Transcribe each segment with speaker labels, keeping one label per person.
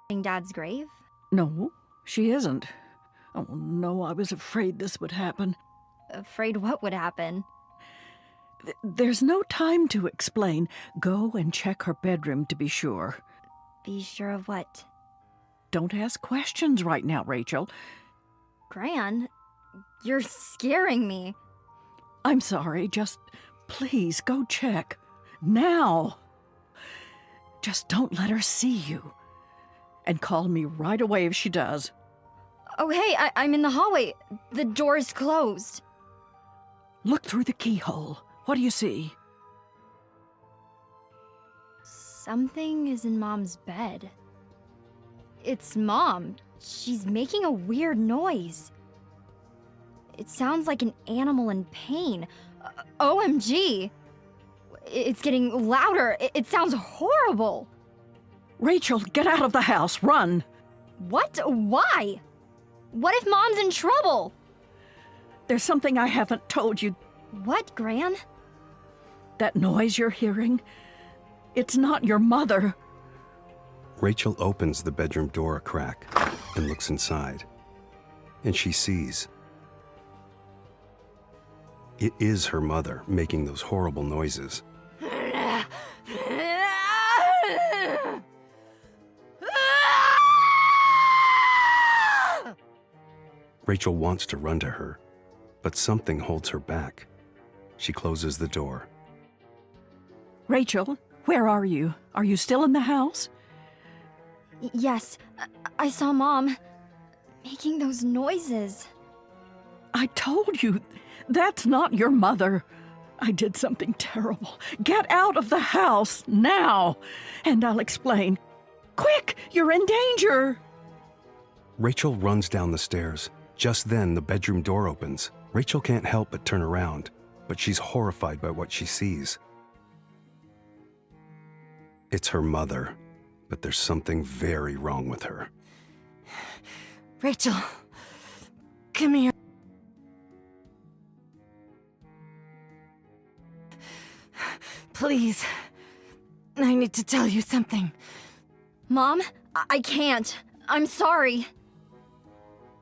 Speaker 1: Dad's grave?
Speaker 2: No, she isn't. Oh no, I was afraid this would happen.
Speaker 1: Afraid what would happen?
Speaker 2: There's no time to explain. Go and check her bedroom to be sure.
Speaker 1: Be sure of what?
Speaker 2: Don't ask questions right now, Rachel.
Speaker 1: Gran, you're scaring me.
Speaker 2: I'm sorry, just please go check. Now! Just don't let her see you. And call me right away if she does.
Speaker 1: Oh, hey, I'm in the hallway. The door's closed.
Speaker 2: Look through the keyhole. What do you see?
Speaker 1: Something is in Mom's bed. It's Mom. She's making a weird noise. It sounds like an animal in pain. OMG! It's getting louder. It sounds horrible.
Speaker 2: Rachel, get out of the house. Run!
Speaker 1: What? Why? What if Mom's in trouble?
Speaker 2: There's something I haven't told you.
Speaker 1: What, Gran?
Speaker 2: That noise you're hearing, it's not your mother.
Speaker 3: Rachel opens the bedroom door a crack and looks inside. And she sees. It is her mother making those horrible noises. Rachel wants to run to her, but something holds her back. She closes the door.
Speaker 2: Rachel, where are you? Are you still in the house?
Speaker 1: Yes, I saw Mom making those noises.
Speaker 2: I told you, that's not your mother. I did something terrible. Get out of the house, now! And I'll explain. Quick, you're in danger!
Speaker 3: Rachel runs down the stairs. Just then, the bedroom door opens. Rachel can't help but turn around, but she's horrified by what she sees. It's her mother, but there's something very wrong with her.
Speaker 4: Rachel, come here. Please, I need to tell you something.
Speaker 1: Mom, I can't. I'm sorry.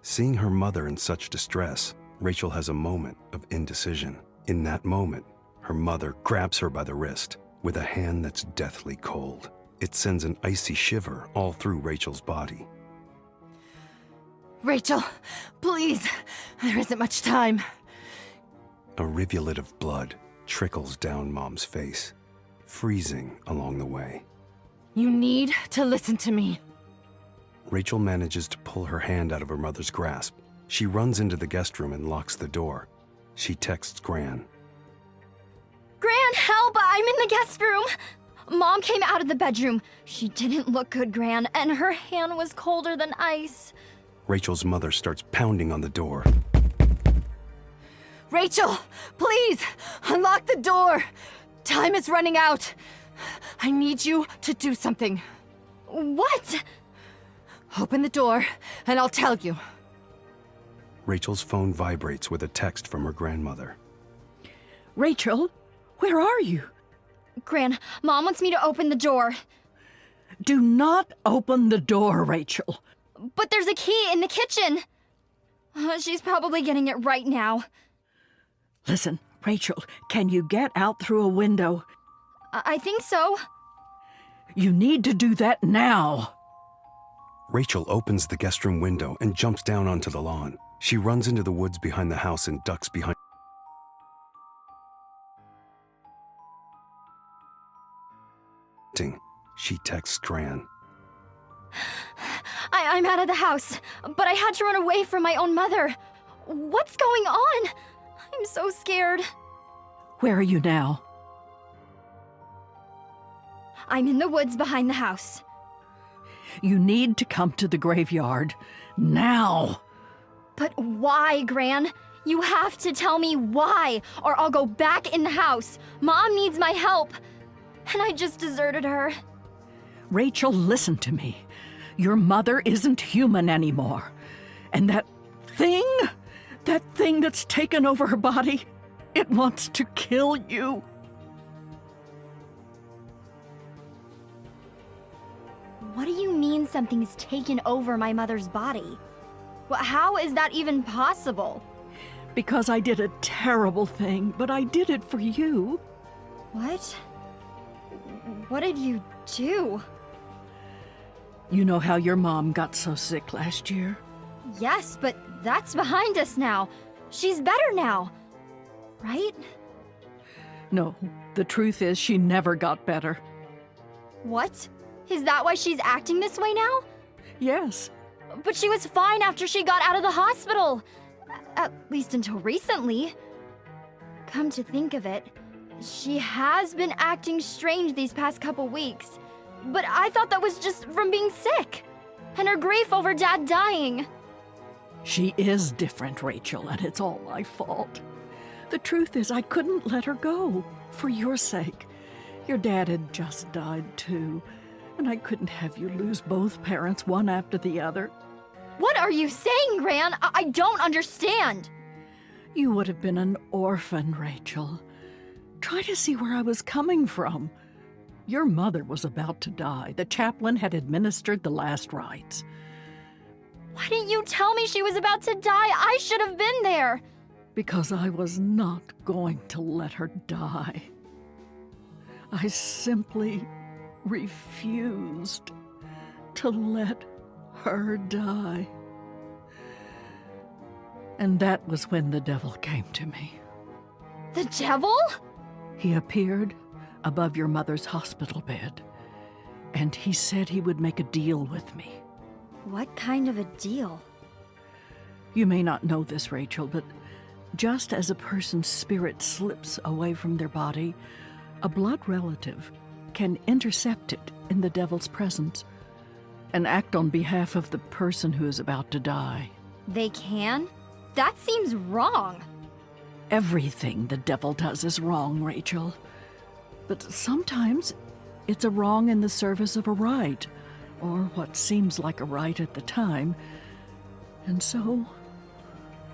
Speaker 3: Seeing her mother in such distress, Rachel has a moment of indecision. In that moment, her mother grabs her by the wrist with a hand that's deathly cold. It sends an icy shiver all through Rachel's body.
Speaker 4: Rachel, please, there isn't much time.
Speaker 3: A rivulet of blood trickles down Mom's face, freezing along the way.
Speaker 4: You need to listen to me.
Speaker 3: Rachel manages to pull her hand out of her mother's grasp. She runs into the guest room and locks the door. She texts Gran.
Speaker 1: Gran, help! I'm in the guest room! Mom came out of the bedroom. She didn't look good, Gran, and her hand was colder than ice.
Speaker 3: Rachel's mother starts pounding on the door.
Speaker 4: Rachel, please, unlock the door. Time is running out. I need you to do something.
Speaker 1: What?
Speaker 4: Open the door, and I'll tell you.
Speaker 3: Rachel's phone vibrates with a text from her grandmother.
Speaker 2: Rachel, where are you?
Speaker 1: Gran, Mom wants me to open the door.
Speaker 2: Do not open the door, Rachel.
Speaker 1: But there's a key in the kitchen. She's probably getting it right now.
Speaker 2: Listen, Rachel, can you get out through a window?
Speaker 1: I think so.
Speaker 2: You need to do that now.
Speaker 3: Rachel opens the guest room window and jumps down onto the lawn. She runs into the woods behind the house and ducks behind. She texts Gran.
Speaker 1: I'm out of the house, but I had to run away from my own mother. What's going on? I'm so scared.
Speaker 2: Where are you now?
Speaker 1: I'm in the woods behind the house.
Speaker 2: You need to come to the graveyard. Now!
Speaker 1: But why, Gran? You have to tell me why, or I'll go back in the house. Mom needs my help, and I just deserted her.
Speaker 2: Rachel, listen to me. Your mother isn't human anymore. And that thing that's taken over her body, it wants to kill you.
Speaker 1: What do you mean something's taken over my mother's body. How is that even possible?
Speaker 2: Because I did a terrible thing, but I did it for you.
Speaker 1: What? What did you do?
Speaker 2: You know how your mom got so sick last year?
Speaker 1: Yes, but that's behind us now. She's better now. Right?
Speaker 2: No, the truth is she never got better.
Speaker 1: What? Is that why she's acting this way now?
Speaker 2: Yes.
Speaker 1: But she was fine after she got out of the hospital. At least until recently. Come to think of it, she has been acting strange these past couple weeks. But I thought that was just from being sick. And her grief over Dad dying.
Speaker 2: She is different, Rachel, and it's all my fault. The truth is I couldn't let her go, for your sake. Your dad had just died too, and I couldn't have you lose both parents one after the other.
Speaker 1: What are you saying, Gran? I don't understand.
Speaker 2: You would have been an orphan, Rachel. Try to see where I was coming from. Your mother was about to die. The chaplain had administered the last rites.
Speaker 1: Why didn't you tell me she was about to die? I should have been there.
Speaker 2: Because I was not going to let her die. I simply refused to let her die. And that was when the devil came to me.
Speaker 1: The devil?
Speaker 2: He appeared above your mother's hospital bed, and he said he would make a deal with me.
Speaker 1: What kind of a deal?
Speaker 2: You may not know this, Rachel, but just as a person's spirit slips away from their body, a blood relative can intercept it in the devil's presence and act on behalf of the person who is about to die.
Speaker 1: They can? That seems wrong.
Speaker 2: Everything the devil does is wrong, Rachel. But sometimes it's a wrong in the service of a right, or what seems like a right at the time. And so,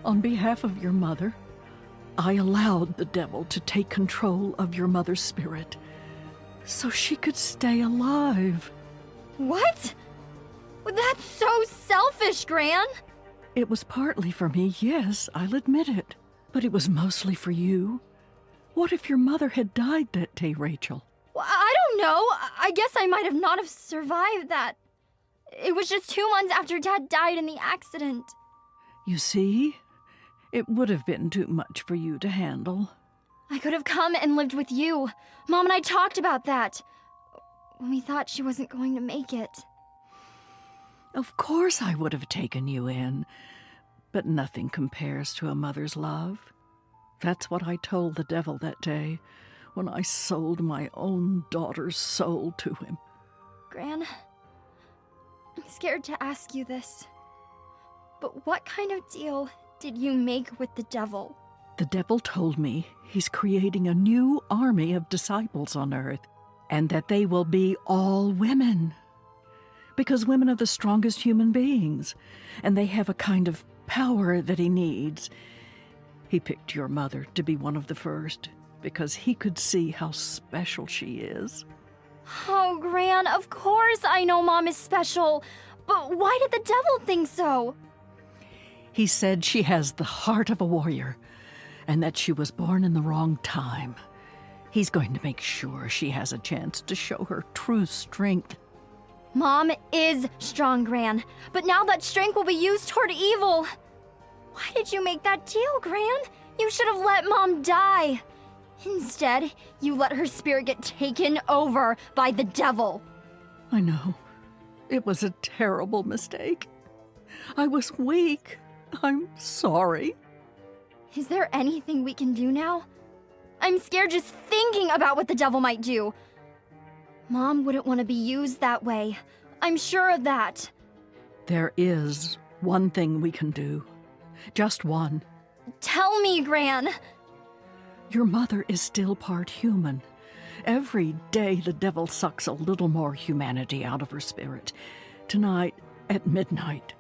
Speaker 2: on behalf of your mother, I allowed the devil to take control of your mother's spirit so she could stay alive.
Speaker 1: What? That's so selfish, Gran.
Speaker 2: It was partly for me, yes, I'll admit it. But it was mostly for you. What if your mother had died that day, Rachel?
Speaker 1: Well, I don't know. I guess I might have not have survived that. It was just 2 months after Dad died in the accident.
Speaker 2: You see? It would have been too much for you to handle.
Speaker 1: I could have come and lived with you. Mom and I talked about that. When we thought she wasn't going to make it.
Speaker 2: Of course I would have taken you in. But nothing compares to a mother's love. That's what I told the devil that day when I sold my own daughter's soul to him.
Speaker 1: Gran, I'm scared to ask you this. But what kind of deal did you make with the devil?
Speaker 2: The devil told me he's creating a new army of disciples on earth, and that they will be all women. Because women are the strongest human beings, and they have a kind of power that he needs. He picked your mother to be one of the first, because he could see how special she is.
Speaker 1: Oh, Gran, of course I know Mom is special. But why did the devil think so?
Speaker 2: He said she has the heart of a warrior, and that she was born in the wrong time. He's going to make sure she has a chance to show her true strength.
Speaker 1: Mom is strong, Gran, but now that strength will be used toward evil. Why did you make that deal, Gran? You should have let Mom die. Instead, you let her spirit get taken over by the devil.
Speaker 2: I know. It was a terrible mistake. I was weak. I'm sorry.
Speaker 1: Is there anything we can do now? I'm scared just thinking about what the devil might do. Mom wouldn't want to be used that way. I'm sure of that.
Speaker 2: There is one thing we can do. Just one.
Speaker 1: Tell me, Gran.
Speaker 2: Your mother is still part human. Every day the devil sucks a little more humanity out of her spirit. Tonight, at midnight,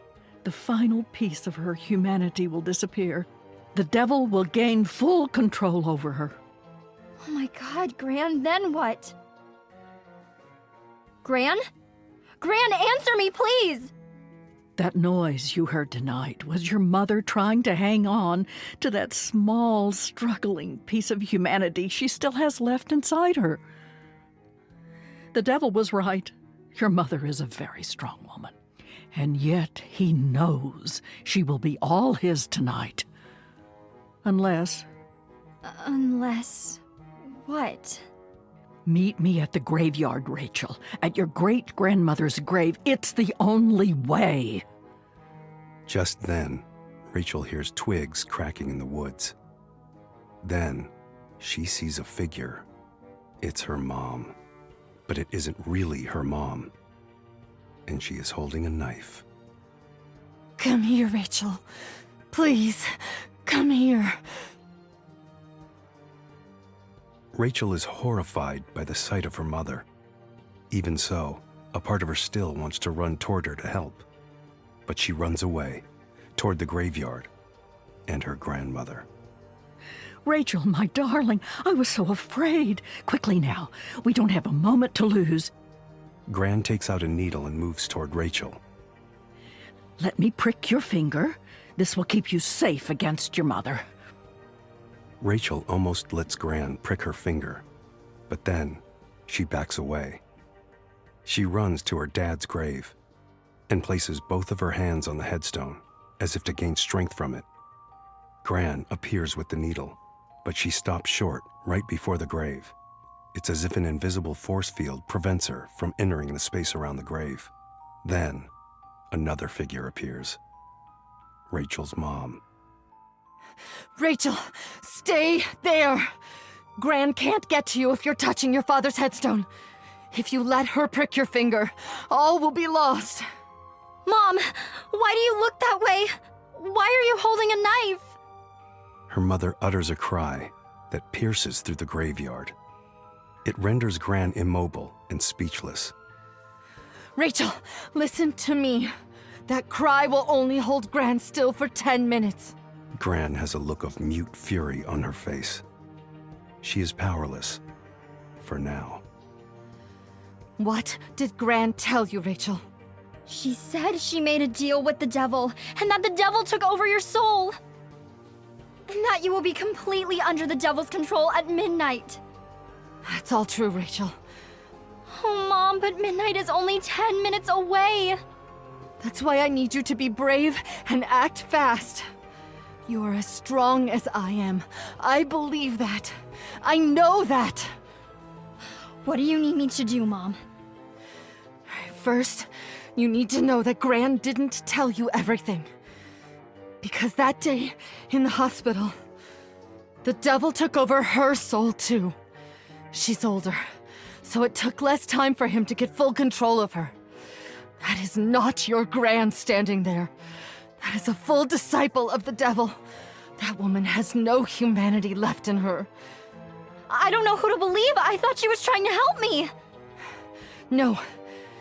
Speaker 2: the final piece of her humanity will disappear. The devil will gain full control over her.
Speaker 1: Oh my God, Gran, then what? Gran? Gran, answer me, please!
Speaker 2: That noise you heard tonight was your mother trying to hang on to that small, struggling piece of humanity she still has left inside her. The devil was right. Your mother is a very strong woman. And yet he knows she will be all his tonight. Unless...
Speaker 1: Unless... what?
Speaker 2: Meet me at the graveyard, Rachel. At your great-grandmother's grave. It's the only way.
Speaker 3: Just then, Rachel hears twigs cracking in the woods. Then, she sees a figure. It's her mom. But it isn't really her mom. And she is holding a knife.
Speaker 4: Come here, Rachel. Please, come here.
Speaker 3: Rachel is horrified by the sight of her mother. Even so, a part of her still wants to run toward her to help. But she runs away, toward the graveyard, and her grandmother.
Speaker 2: Rachel, my darling, I was so afraid. Quickly now, we don't have a moment to lose.
Speaker 3: Gran takes out a needle and moves toward Rachel.
Speaker 2: Let me prick your finger. This will keep you safe against your mother.
Speaker 3: Rachel almost lets Gran prick her finger, but then she backs away. She runs to her dad's grave and places both of her hands on the headstone, as if to gain strength from it. Gran appears with the needle, but she stops short right before the grave. It's as if an invisible force field prevents her from entering the space around the grave. Then, another figure appears. Rachel's mom.
Speaker 4: Rachel, stay there! Gran can't get to you if you're touching your father's headstone. If you let her prick your finger, all will be lost.
Speaker 1: Mom, why do you look that way? Why are you holding a knife?
Speaker 3: Her mother utters a cry that pierces through the graveyard. It renders Gran immobile and speechless.
Speaker 4: Rachel, listen to me. That cry will only hold Gran still for 10 minutes.
Speaker 3: Gran has a look of mute fury on her face. She is powerless, for now.
Speaker 4: What did Gran tell you, Rachel?
Speaker 1: She said she made a deal with the devil, and that the devil took over your soul. And that you will be completely under the devil's control at midnight.
Speaker 4: That's all true, Rachel.
Speaker 1: Oh, Mom, but midnight is only 10 minutes away.
Speaker 4: That's why I need you to be brave and act fast. You are as strong as I am. I believe that. I know that.
Speaker 1: What do you need me to do, Mom?
Speaker 4: First, you need to know that Gran didn't tell you everything. Because that day, in the hospital, the devil took over her soul too. She's older, so it took less time for him to get full control of her. That is not your Gran standing there. That is a full disciple of the devil. That woman has no humanity left in her.
Speaker 1: I don't know who to believe. I thought she was trying to help me.
Speaker 4: No.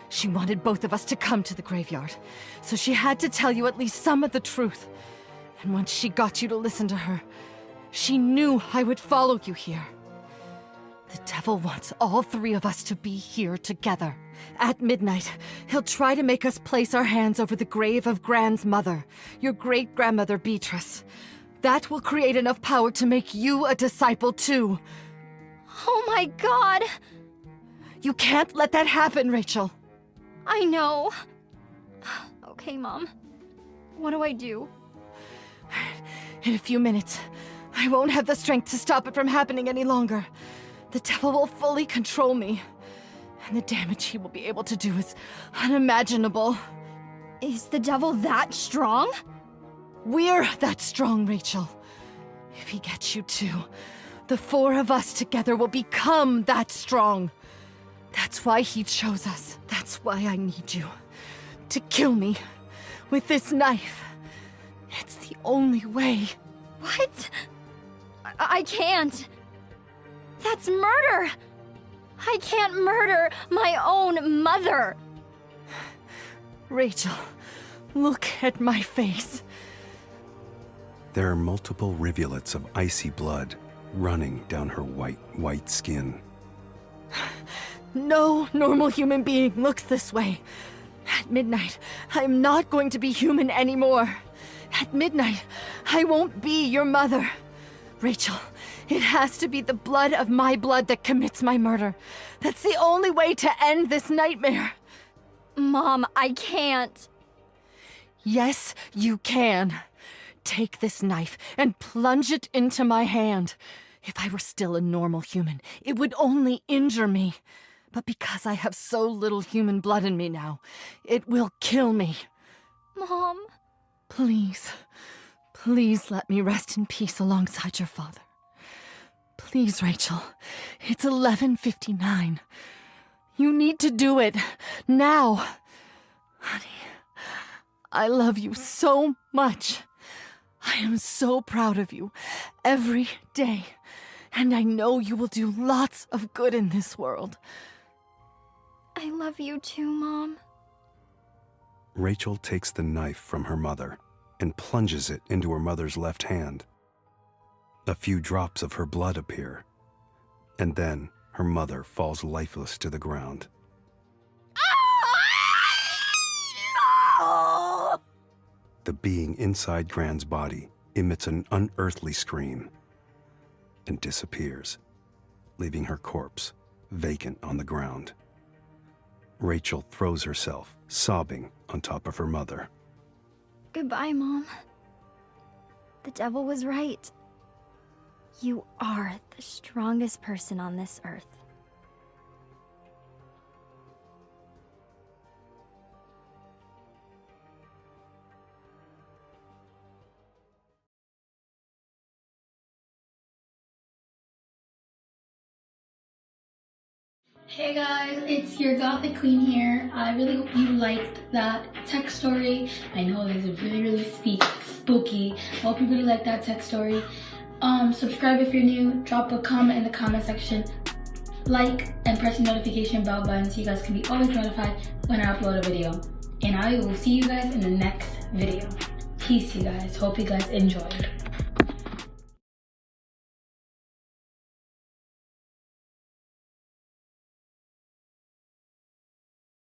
Speaker 4: She wanted both of us to come to the graveyard, so she had to tell you at least some of the truth. And once she got you to listen to her, she knew I would follow you here. The devil wants all three of us to be here together. At midnight, he'll try to make us place our hands over the grave of Gran's mother, your great-grandmother Beatrice. That will create enough power to make you a disciple too.
Speaker 1: Oh my God!
Speaker 4: You can't let that happen, Rachel.
Speaker 1: I know. Okay, Mom. What do I do?
Speaker 4: In a few minutes, I won't have the strength to stop it from happening any longer. The devil will fully control me, and the damage he will be able to do is unimaginable.
Speaker 1: Is the devil that strong?
Speaker 4: We're that strong, Rachel. If he gets you too, the four of us together will become that strong. That's why he chose us. That's why I need you to kill me with this knife. It's the only way.
Speaker 1: What? I can't. That's murder. I can't murder my own mother.
Speaker 4: Rachel, look at my face.
Speaker 3: There are multiple rivulets of icy blood running down her white skin.
Speaker 4: No normal human being looks this way. At midnight, I'm not going to be human anymore. At midnight, I won't be your mother. Rachel, it has to be the blood of my blood that commits my murder. That's the only way to end this nightmare.
Speaker 1: Mom, I can't.
Speaker 4: Yes, you can. Take this knife and plunge it into my hand. If I were still a normal human, it would only injure me. But because I have so little human blood in me now, it will kill me.
Speaker 1: Mom.
Speaker 4: Please, please let me rest in peace alongside your father. Please, Rachel. It's 11:59. You need to do it. Now. Honey, I love you so much. I am so proud of you every day. And I know you will do lots of good in this world.
Speaker 1: I love you too, Mom.
Speaker 3: Rachel takes the knife from her mother and plunges it into her mother's left hand. A few drops of her blood appear, and then her mother falls lifeless to the ground. The being inside Gran's body emits an unearthly scream and disappears, leaving her corpse vacant on the ground. Rachel throws herself, sobbing, on top of her mother.
Speaker 1: Goodbye, Mom. The devil was right. You are the strongest person on this earth.
Speaker 5: Hey guys, it's your Gothic Queen here. I really hope you liked that tech story. I know it is really spooky. I hope you really liked that tech story. Subscribe if you're new, drop a comment in the comment section, like and press the notification bell button so you guys can be always notified when I upload a video. And I will see you guys in the next video. Peace, you guys. Hope you guys enjoyed.